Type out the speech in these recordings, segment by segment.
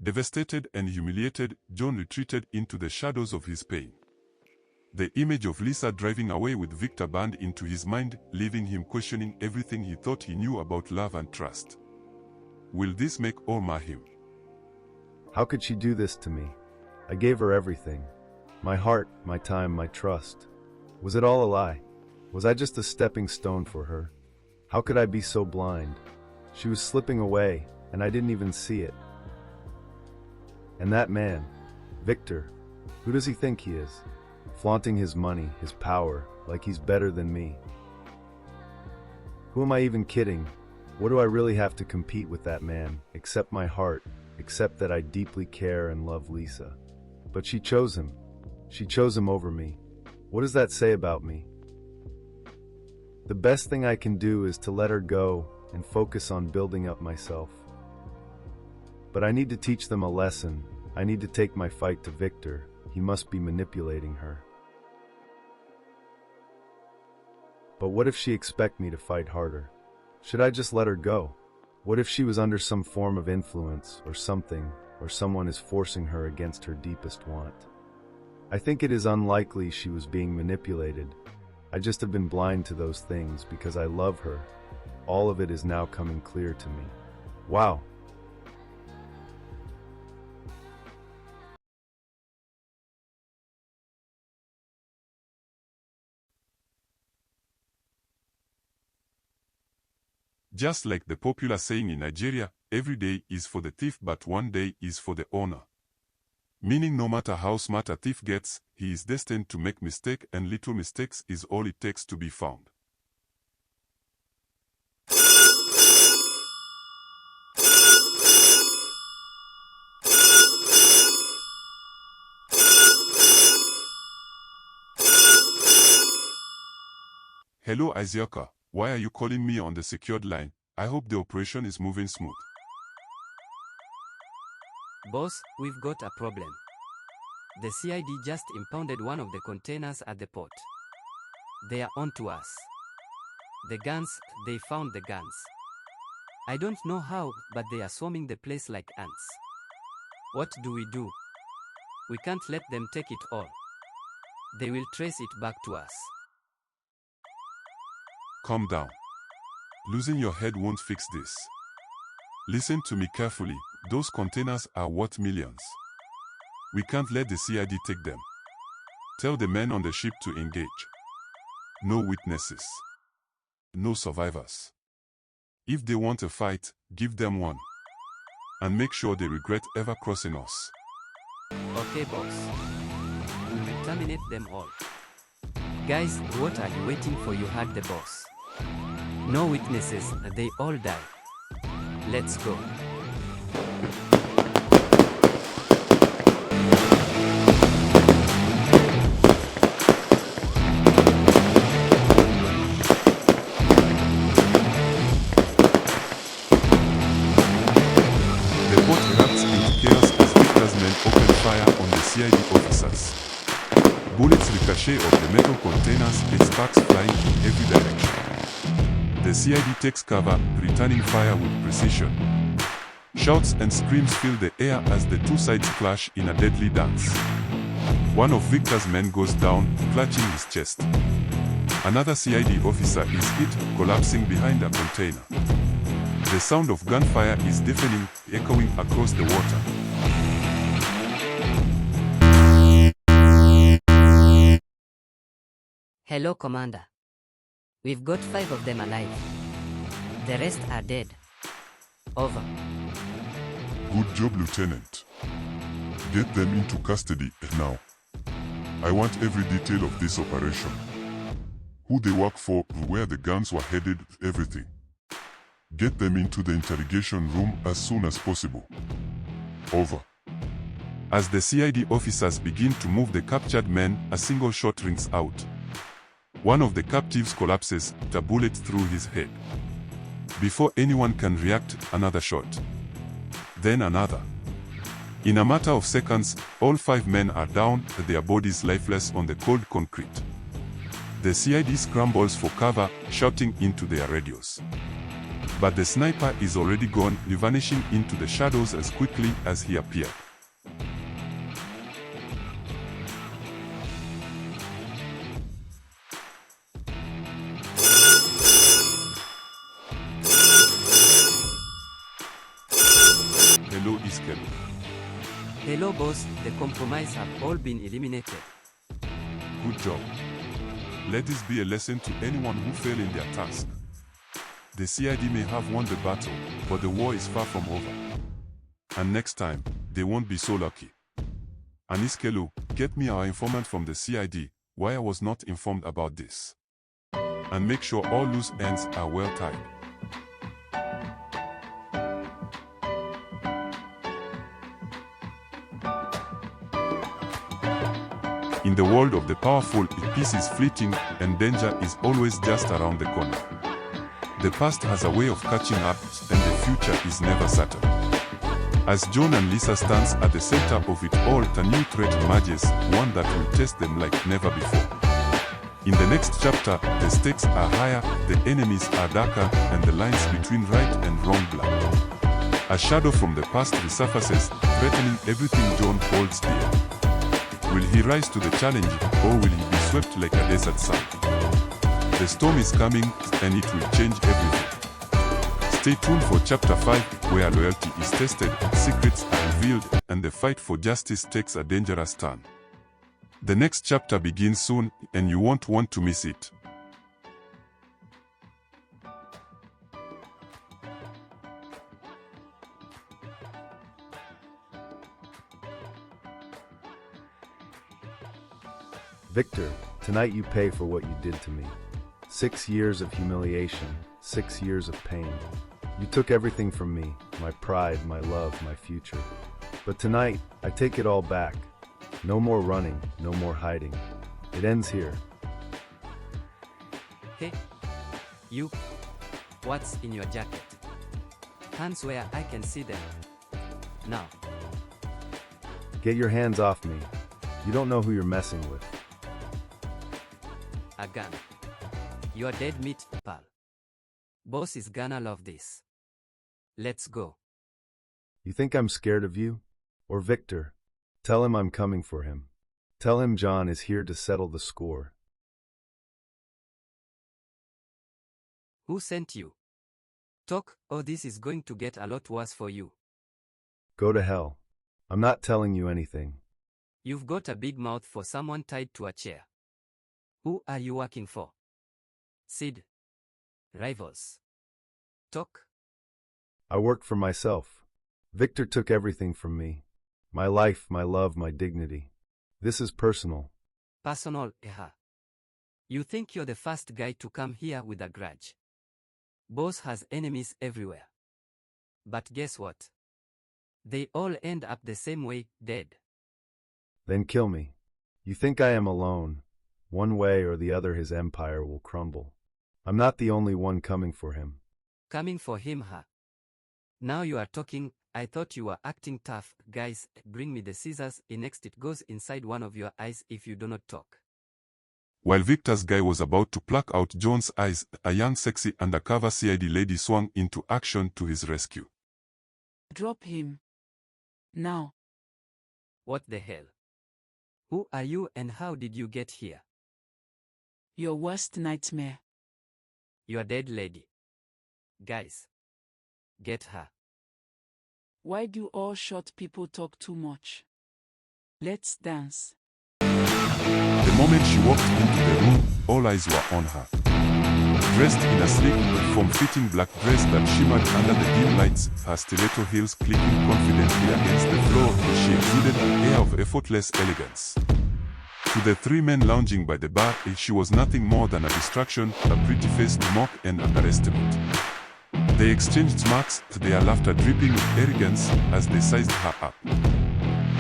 Devastated and humiliated, John retreated into the shadows of his pain. The image of Lisa driving away with Victor burned into his mind, leaving him questioning everything he thought he knew about love and trust. Will this make or mar him? How could she do this to me? I gave her everything. My heart, my time, my trust. Was it all a lie? Was I just a stepping stone for her? How could I be so blind? She was slipping away, and I didn't even see it. And that man, Victor, who does he think he is? Flaunting his money, his power, like he's better than me. Who am I even kidding? What do I really have to compete with that man, except my heart, except that I deeply care and love Lisa? But she chose him. She chose him over me. What does that say about me? The best thing I can do is to let her go and focus on building up myself. But I need to teach them a lesson. I need to take my fight to Victor. He must be manipulating her. But what if she expects me to fight harder? Should I just let her go? What if she was under some form of influence or something, or someone is forcing her against her deepest want? I think it is unlikely she was being manipulated. I just have been blind to those things because I love her. All of it is now coming clear to me. Wow. Just like the popular saying in Nigeria, every day is for the thief but one day is for the owner. Meaning no matter how smart a thief gets, he is destined to make mistake, and little mistakes is all it takes to be found. Hello Isiaka, why are you calling me on the secured line? I hope the operation is moving smooth. Boss, we've got a problem. The CID just impounded one of the containers at the port. They are on to us. The guns, they found the guns. I don't know how, but they are swarming the place like ants. What do we do? We can't let them take it all. They will trace it back to us. Calm down. Losing your head won't fix this. Listen to me carefully, those containers are worth millions. We can't let the CID take them. Tell the men on the ship to engage. No witnesses. No survivors. If they want a fight, give them one. And make sure they regret ever crossing us. Okay, boss. We will terminate them all. Guys, what are you waiting for? You heard the boss. No witnesses, they all die. Let's go. The port erupts into chaos as Victor's men open fire on the CID officers. Bullets ricochet off the metal containers and sparks flying in every direction. The CID takes cover, returning fire with precision. Shouts and screams fill the air as the two sides clash in a deadly dance. One of Victor's men goes down, clutching his chest. Another CID officer is hit, collapsing behind a container. The sound of gunfire is deafening, echoing across the water. Hello, Commander. We've got 5 of them alive. The rest are dead. Over. Good job, Lieutenant. Get them into custody now. I want every detail of this operation. Who they work for, where the guns were headed, everything. Get them into the interrogation room as soon as possible. Over. As the CID officers begin to move the captured men, a single shot rings out. One of the captives collapses, a bullet through his head. Before anyone can react, another shot. Then another. In a matter of seconds, all 5 men are down, their bodies lifeless on the cold concrete. The CID scrambles for cover, shouting into their radios. But the sniper is already gone, vanishing into the shadows as quickly as he appeared. Hello, Iskelu. Hello boss, the compromise have all been eliminated. Good job. Let this be a lesson to anyone who fail in their task. The CID may have won the battle, but the war is far from over. And next time, they won't be so lucky. Aniskelu, get me our informant from the CID, why I was not informed about this. And make sure all loose ends are well tied. In the world of the powerful, peace is fleeting, and danger is always just around the corner. The past has a way of catching up, and the future is never certain. As John and Lisa stands at the center of it all, a new threat emerges, one that will test them like never before. In the next chapter, the stakes are higher, the enemies are darker, and the lines between right and wrong blur. A shadow from the past resurfaces, threatening everything John holds dear. Will he rise to the challenge, or will he be swept like a desert sand? The storm is coming, and it will change everything. Stay tuned for Chapter 5, where loyalty is tested, secrets are revealed, and the fight for justice takes a dangerous turn. The next chapter begins soon, and you won't want to miss it. Victor, tonight you pay for what you did to me. 6 years of humiliation, 6 years of pain. You took everything from me, my pride, my love, my future. But tonight, I take it all back. No more running, no more hiding. It ends here. Hey, you. What's in your jacket? Hands where I can see them. Now. Get your hands off me. You don't know who you're messing with. A gun. You're dead meat, pal. Boss is gonna love this. Let's go. You think I'm scared of you? Or Victor? Tell him I'm coming for him. Tell him John is here to settle the score. Who sent you? Talk, or this is going to get a lot worse for you. Go to hell. I'm not telling you anything. You've got a big mouth for someone tied to a chair. Who are you working for? Sid. Rivals. Talk. I work for myself. Victor took everything from me. My life, my love, my dignity. This is personal. Personal, You think you're the first guy to come here with a grudge. Boss has enemies everywhere. But guess what? They all end up the same way, dead. Then kill me. You think I am alone. One way or the other his empire will crumble. I'm not the only one coming for him. Coming for him, Now you are talking. I thought you were acting tough. Guys, bring me the scissors. Next it goes inside one of your eyes if you do not talk. While Victor's guy was about to pluck out John's eyes, a young sexy undercover CID lady swung into action to his rescue. Drop him. Now. What the hell? Who are you and how did you get here? Your worst nightmare. You're dead, lady. Guys. Get her. Why do all short people talk too much? Let's dance. The moment she walked into the room, all eyes were on her. Dressed in a sleek, form-fitting black dress that shimmered under the dim lights, her stiletto heels clicking confidently against the floor, she exuded an air of effortless elegance. To the three men lounging by the bar, she was nothing more than a distraction, a pretty face to mock and underestimate. They exchanged smirks, their laughter dripping with arrogance as they sized her up.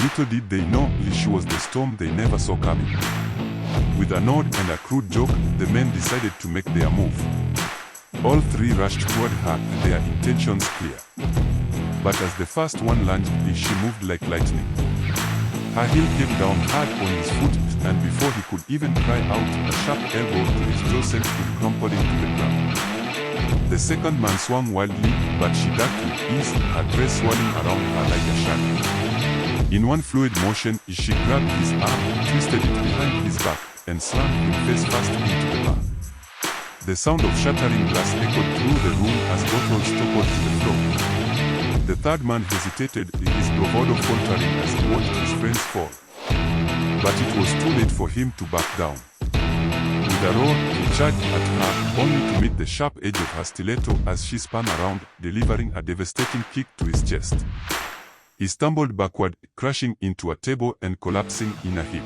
Little did they know, she was the storm they never saw coming. With a nod and a crude joke, the men decided to make their move. All three rushed toward her, their intentions clear. But as the first one lunged, she moved like lightning. Her heel came down hard on his foot, and before he could even cry out, a sharp elbow to his jaw sent him crumpling to the ground. The second man swung wildly, but she ducked with ease, her dress swirling around her like a shadow. In one fluid motion, she grabbed his arm, twisted it behind his back, and slammed him face first into the bar. The sound of shattering glass echoed through the room as bottles toppled to the floor. The third man hesitated, his bravado faltering as he watched his friends fall. But it was too late for him to back down. With a roar, he charged at her, only to meet the sharp edge of her stiletto as she spun around, delivering a devastating kick to his chest. He stumbled backward, crashing into a table and collapsing in a heap.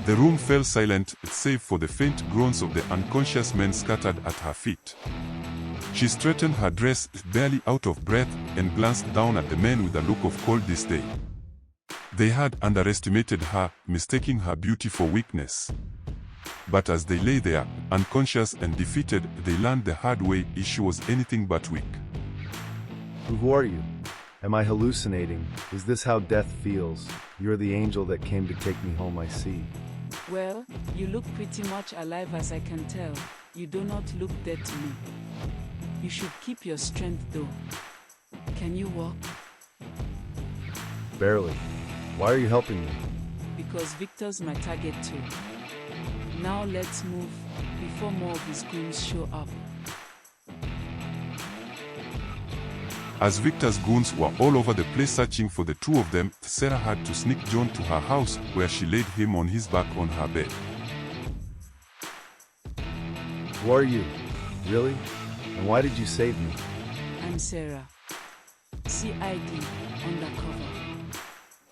The room fell silent, save for the faint groans of the unconscious men scattered at her feet. She straightened her dress, barely out of breath, and glanced down at the men with a look of cold disdain. They had underestimated her, mistaking her beauty for weakness. But as they lay there, unconscious and defeated, they learned the hard way she was anything but weak. Who are you? Am I hallucinating? Is this how death feels? You're the angel that came to take me home, I see. Well, you look pretty much alive as I can tell. You do not look dead to me. You should keep your strength though. Can you walk? Barely. Why are you helping me? Because Victor's my target too. Now let's move, before more of his goons show up. As Victor's goons were all over the place searching for the two of them, Sarah had to sneak John to her house, where she laid him on his back on her bed. Who are you? Really? And why did you save me? I'm Sarah. CID, undercover.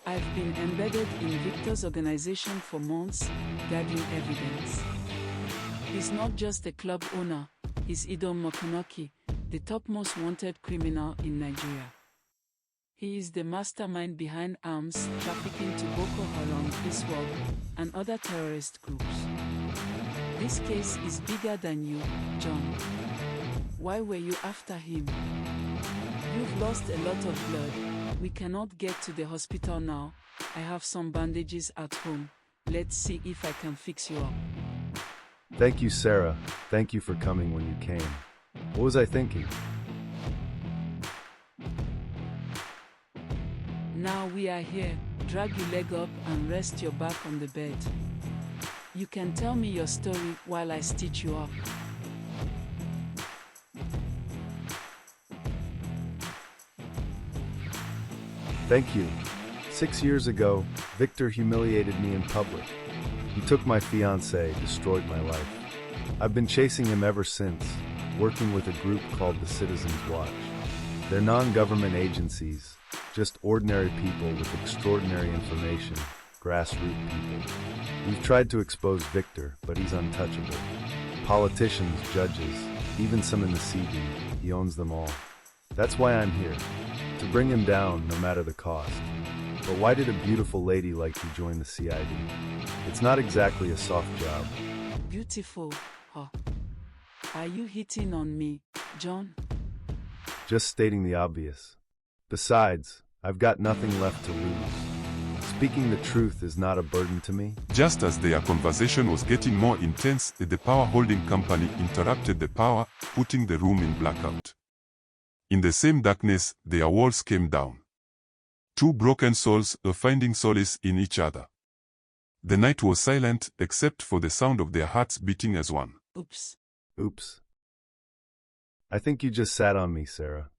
I've been embedded in Victor's organization for months, gathering evidence. He's not just a club owner, he's Idom Mokonoki, the topmost wanted criminal in Nigeria. He is the mastermind behind arms trafficking to Boko Haram, ISWAP, and other terrorist groups. This case is bigger than you, John. Why were you after him? You've lost a lot of blood. We cannot get to the hospital now. I have some bandages at home. Let's see if I can fix you up. Thank you, Sarah. Thank you for coming when you came. What was I thinking? Now we are here. Drag your leg up and rest your back on the bed. You can tell me your story while I stitch you up. Thank you. 6 years ago, Victor humiliated me in public. He took my fiancée, destroyed my life. I've been chasing him ever since, working with a group called the Citizens Watch. They're non-government agencies, just ordinary people with extraordinary information, grassroots people. We've tried to expose Victor, but he's untouchable. Politicians, judges, even some in the CD, he owns them all. That's why I'm here, to bring him down no matter the cost. But why did a beautiful lady like you join the CID? It's not exactly a soft job. Beautiful, huh? Are you hitting on me, John? Just stating the obvious. Besides, I've got nothing left to lose. Speaking the truth is not a burden to me. Just as their conversation was getting more intense, the power holding company interrupted the power, putting the room in blackout. In the same darkness, their walls came down. Two broken souls finding solace in each other. The night was silent, except for the sound of their hearts beating as one. Oops. Oops. I think you just sat on me, Sarah.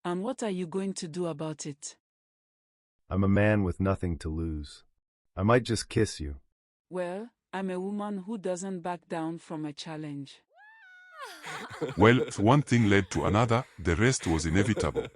And what are you going to do about it? I'm a man with nothing to lose. I might just kiss you. Well, I'm a woman who doesn't back down from a challenge. Well, one thing led to another, the rest was inevitable.